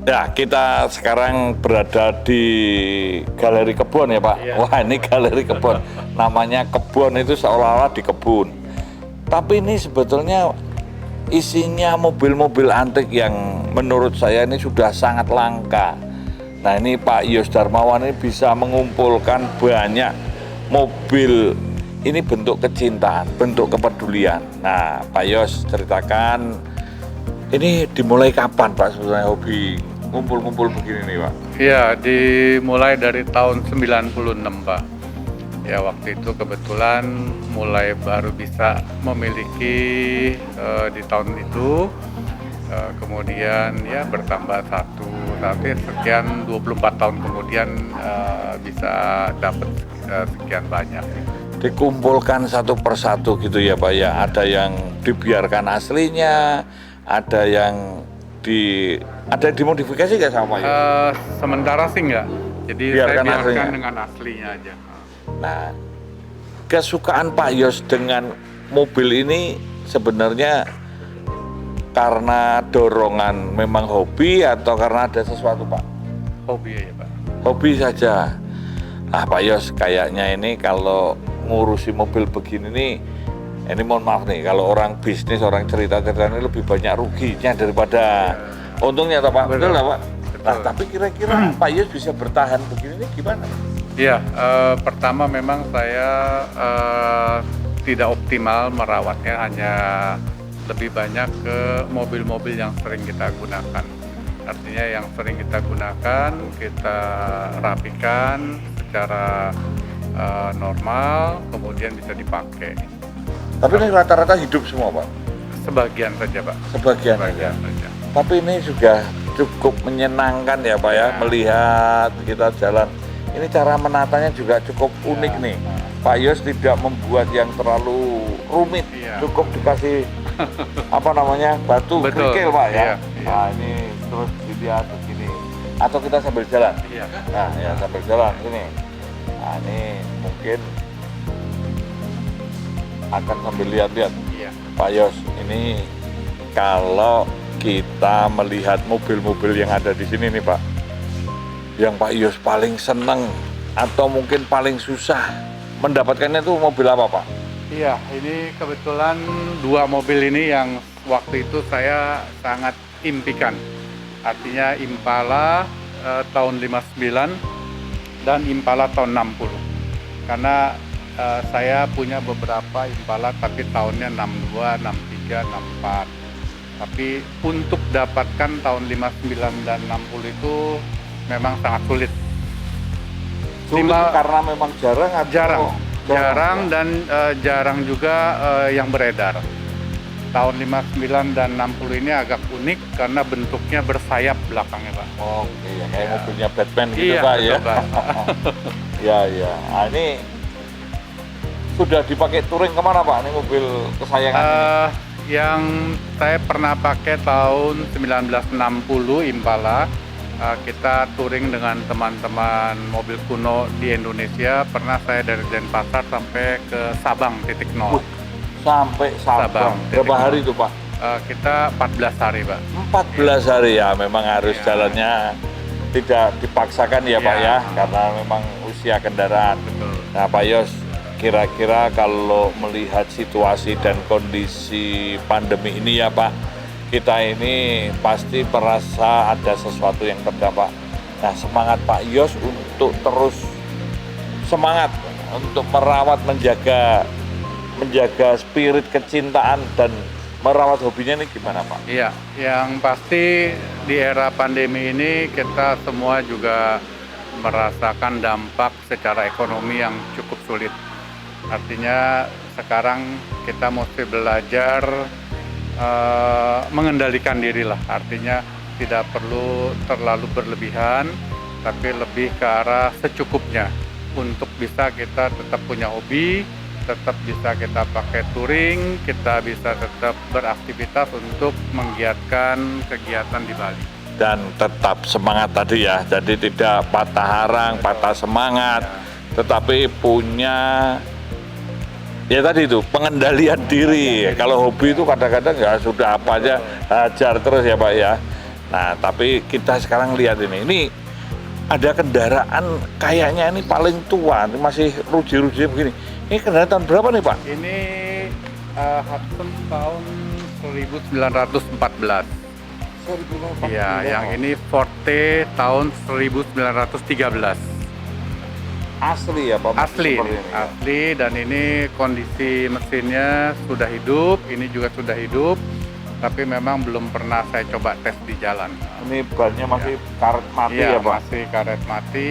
Ya, kita sekarang berada di Galeri Kebon ya Pak. Iya. Wah, ini Galeri Kebon. Namanya kebun itu seolah-olah di kebun. Tapi ini sebetulnya isinya mobil-mobil antik yang menurut saya ini sudah sangat langka. Nah, ini Pak Yos Darmawan ini bisa mengumpulkan banyak mobil. Ini bentuk kecintaan, bentuk kepedulian. Nah, Pak Yos ceritakan ini dimulai kapan Pak sebetulnya hobi ngumpul-ngumpul begini nih Pak? Iya, dimulai dari tahun 96 Pak. Ya waktu itu kebetulan mulai baru bisa memiliki di tahun itu. Kemudian ya bertambah satu sekian 24 tahun kemudian bisa dapat sekian banyak. Dikumpulkan satu persatu gitu ya Pak ya. Ada yang dibiarkan aslinya, ada yang dimodifikasi nggak sama Pak ya? Sementara sih enggak. Jadi Biarkan saya biarkan aslinya. dengan aslinya aja. Nah, kesukaan Pak Yos dengan mobil ini sebenarnya karena dorongan memang hobi atau karena ada sesuatu Pak? Hobi aja Pak. Hobi saja. Ah Pak Yos, kayaknya ini kalau ngurusi mobil begini nih, ini mohon maaf nih, kalau orang bisnis, orang cerita-cerita ini lebih banyak ruginya daripada untungnya toh Pak? Betul nggak Pak? Nah, tapi kira-kira Pak Yos bisa bertahan begini nih gimana? Iya, pertama memang saya tidak optimal merawatnya, hanya lebih banyak ke mobil-mobil yang sering kita gunakan. Artinya yang sering kita gunakan, kita rapikan secara normal, kemudian bisa dipakai. Tapi ini rata-rata hidup semua Pak? Sebagian saja Pak. Sebagian Sebagian aja. saja. Tapi ini sudah cukup menyenangkan ya Pak ya, melihat kita jalan. Ini cara menatanya juga cukup unik nih. Pak Yos tidak membuat yang terlalu rumit, cukup dikasih apa namanya batu kerikil Pak ya. Nah ini terus dilihat begini. Atau kita sambil jalan. Nah ya sambil jalan ini. Nah ini mungkin akan sambil lihat-lihat. Pak Yos, ini kalau kita melihat mobil-mobil yang ada di sini nih Pak, yang Pak Yos paling seneng atau mungkin paling susah mendapatkannya itu mobil apa Pak? Iya, ini kebetulan dua mobil ini yang waktu itu saya sangat impikan. Artinya Impala tahun 59 dan Impala tahun 60. Karena saya punya beberapa Impala tapi tahunnya 62, 63, 64. Tapi untuk dapatkan tahun 59 dan 60 itu memang sangat sulit. Sulit karena memang jarang atau jarang dan jarang juga yang beredar. Tahun 59 dan 60 ini agak unik karena bentuknya bersayap belakangnya Pak. Oke, kayak mobilnya Batman gitu Pak ya. Ya. Nah, ini sudah dipakai touring kemana Pak? Ini mobil kesayangan yang saya pernah pakai tahun 1960 Impala. Kita touring dengan teman-teman mobil kuno di Indonesia. Pernah saya dari Denpasar sampai ke Sabang titik nol. Sampai Sabang. Berapa hari itu Pak? Kita 14 hari Pak. 14 hari ya, memang harus jalannya tidak dipaksakan ya Pak ya, karena memang usia kendaraan. Betul. Nah Pak Yos, kira-kira kalau melihat situasi dan kondisi pandemi ini ya Pak, kita ini pasti merasa ada sesuatu yang terdampak. Nah semangat Pak Yos untuk terus semangat untuk merawat, menjaga spirit kecintaan dan merawat hobinya ini gimana Pak? Iya, yang pasti di era pandemi ini kita semua juga merasakan dampak secara ekonomi yang cukup sulit. Artinya sekarang kita mesti belajar mengendalikan diri lah, artinya tidak perlu terlalu berlebihan, tapi lebih ke arah secukupnya untuk bisa kita tetap punya hobi, tetap bisa kita pakai touring, kita bisa tetap beraktivitas untuk menggiatkan kegiatan di Bali. Dan tetap semangat tadi ya, jadi tidak patah harang, patah semangat, tetapi punya ya tadi itu pengendalian diri. Kalau hobi itu kadang-kadang ya sudah apa aja hajar terus ya Pak ya. Nah, tapi kita sekarang lihat ini ada kendaraan kayaknya ini paling tua, ini masih ruji-ruji begini. Ini kendaraan tahun berapa nih Pak? Ini Hudson tahun 1914. Iya, yang ini Forte tahun 1913. Asli ya Pak? Asli, Seperti ini, ya? asli, dan ini kondisi mesinnya sudah hidup, ini juga sudah hidup, tapi memang belum pernah saya coba tes di jalan. Ini bannya masih karet mati Iya, ya Pak? masih karet mati,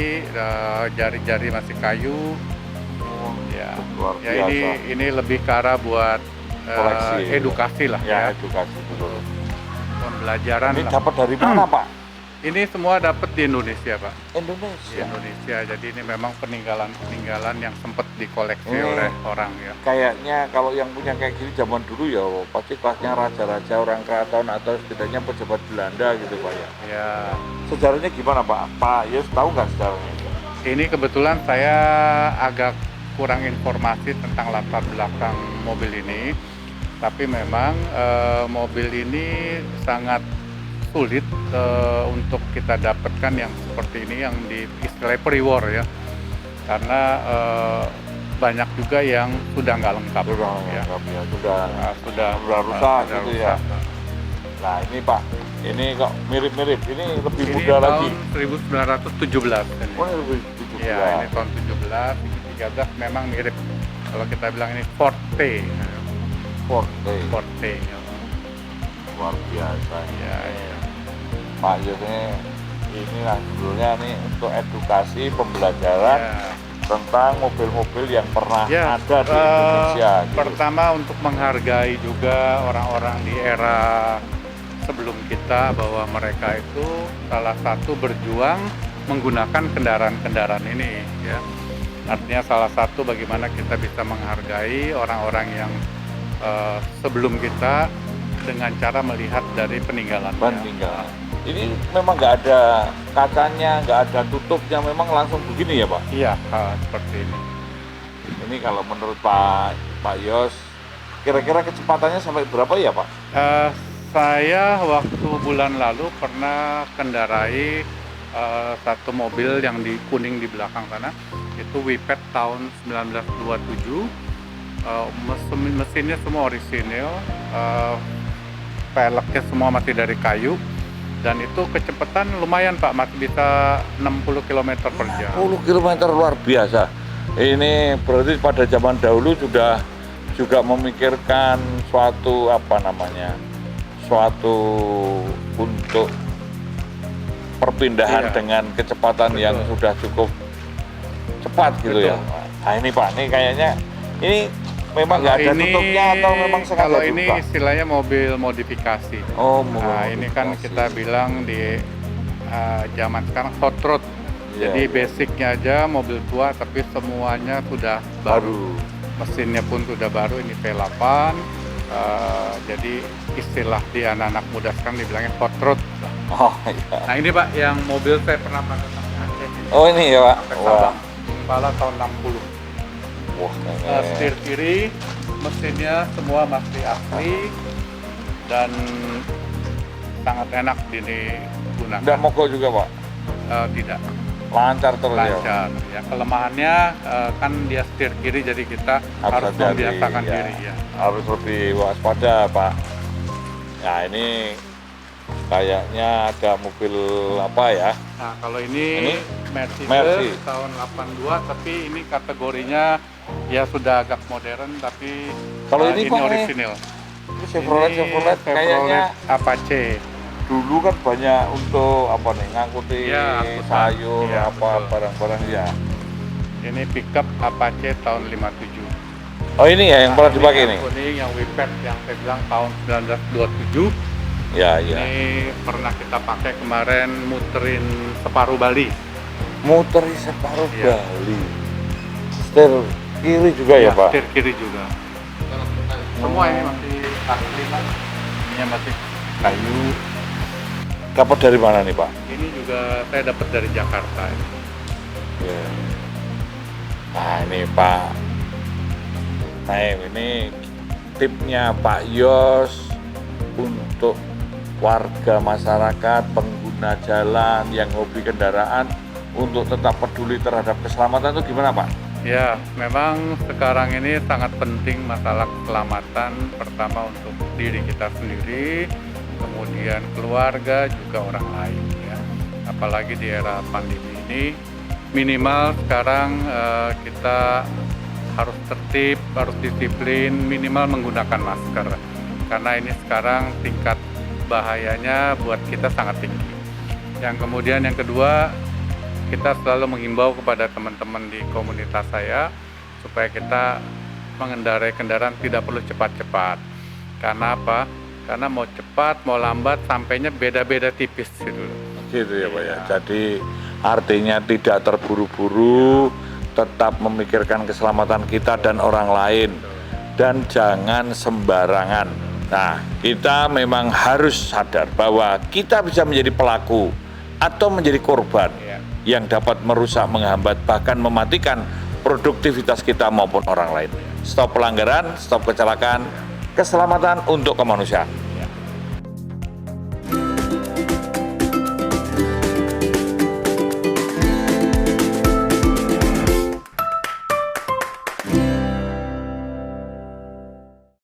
jari-jari masih kayu. Oh, Ya, luar ya biasa. ini lebih ke arah buat Koleksi. edukasi lah Ya, ya, edukasi betul. pembelajaran Ini lah. dapat dari mana Pak? Ini semua dapat di Indonesia, Pak. Di Indonesia. Indonesia, jadi ini memang peninggalan-peninggalan yang sempat dikoleksi Hmm. oleh orang ya. Kayaknya kalau yang punya kayak gini zaman dulu ya pasti kelasnya raja-raja, orang keraton atau setidaknya pejabat Belanda gitu Pak ya. Ya, Sejarahnya gimana Pak? Pak Yus tahu nggak sejarahnya? ini kebetulan saya agak kurang informasi tentang latar belakang mobil ini, tapi memang mobil ini sangat sulit untuk kita dapatkan yang seperti ini, yang di istilah pre-war ya, karena banyak juga yang sudah nggak lengkap Sudah ya. lengkap ya, sudah Sudah rusak sudah gitu ya. rusak. Nah ini Pak, ini kok mirip-mirip, ini lebih Ini muda lagi. tahun 1917 ini. Oh ini lebih 17. Ya, ini tahun 17, ini 13 memang mirip. Kalau kita bilang ini Forte. Forte. Forte. Luar biasa. Ya, ya. Pak Yus ini lah sebetulnya nih untuk edukasi pembelajaran Ya. tentang mobil-mobil yang pernah Ya, ada di Indonesia. Gitu. Pertama untuk menghargai juga orang-orang di era sebelum kita, bahwa mereka itu salah satu berjuang menggunakan kendaraan-kendaraan ini ya. Artinya salah satu bagaimana kita bisa menghargai orang-orang yang sebelum kita dengan cara melihat dari peninggalannya. Peninggalan. Ini memang nggak ada kacanya, nggak ada tutupnya, memang langsung begini ya Pak? Iya, seperti ini. Ini kalau menurut Pak Yos, kira-kira kecepatannya sampai berapa ya Pak? Saya waktu bulan lalu pernah kendarai satu mobil yang di kuning di belakang sana, itu Wipet tahun 1927. Mesinnya semua orisinil, peleknya semua masih dari kayu, dan itu kecepatan lumayan Pak, masih bisa 60 km per jam. 10 km luar biasa. Ini berarti pada zaman dahulu sudah juga memikirkan suatu suatu untuk perpindahan Iya. dengan kecepatan yang Betul. sudah cukup cepat gitu ya. Betul. Nah ini Pak, ini kayaknya ini memang nggak ada tutupnya atau memang sengaja kalau ini dibuka? istilahnya mobil modifikasi. Oh, Nah, ini kan kita bilang di zaman sekarang hot rod. Iya, Jadi iya. basicnya aja mobil tua, tapi semuanya sudah baru. Mesinnya pun sudah baru, ini V8. Jadi istilah di anak-anak muda sekarang dibilangnya hot rod. Oh iya. Nah ini Pak, yang mobil saya pernah pakai sampai Aceh. Oh ini ya Pak. Sampai Wah. Sabang. Impala tahun 60. Wah, Setir kiri, mesinnya semua masih asli dan sangat enak digunakan. Tidak mogok juga Pak. Tidak Lancar terus ya. lancar. Ya, kelemahannya kan dia setir kiri, jadi kita harus hati-hati, membiasakan ya. diri ya. Harus lebih waspada Pak. Nah ini kayaknya ada mobil apa ya? Nah kalau ini, Ini Mercedes Mercy. tahun 82, tapi ini kategorinya ya sudah agak modern, tapi Kalau ini, Pak, orisinil. Ini Chevrolet kayaknya Apache. dulu kan banyak untuk apa nih ngangkuti Ya, angkutan. sayur Ya, apa betul. barang-barang ya. Ini pickup Apache tahun 57. Oh ini ya yang pernah dipakai yang nih. kuning, yang Wipet yang saya bilang tahun 1927. Ya ya. Ini pernah kita pakai kemarin muterin separuh Bali. Muteri separuh Iya. Bali. Setir kiri juga ya Pak. Setir kiri juga. Semua ini masih asli Pak. Ini masih kayu. Dapat dari mana nih Pak? Ini juga saya dapat dari Jakarta. Ya. Nah ini Pak. Nah ini tipnya Pak Yos untuk warga masyarakat, pengguna jalan yang hobi kendaraan untuk tetap peduli terhadap keselamatan itu gimana Pak? Ya, memang sekarang ini sangat penting masalah keselamatan, pertama untuk diri kita sendiri, kemudian keluarga, juga orang lain ya. Apalagi di era pandemi ini, minimal sekarang kita harus tertib, harus disiplin, minimal menggunakan masker. Karena ini sekarang tingkat bahayanya buat kita sangat tinggi. Yang kemudian yang kedua, kita selalu menghimbau kepada teman-teman di komunitas saya supaya kita mengendarai kendaraan tidak perlu cepat-cepat. Karena apa? Karena mau cepat, mau lambat, sampainya beda-beda tipis gitu. Gitu ya Pak ya. Jadi artinya tidak terburu-buru, tetap memikirkan keselamatan kita dan orang lain, dan jangan sembarangan. Nah, kita memang harus sadar bahwa kita bisa menjadi pelaku atau menjadi korban yang dapat merusak, menghambat, bahkan mematikan produktivitas kita maupun orang lain. Stop pelanggaran, stop kecelakaan, keselamatan untuk kemanusiaan.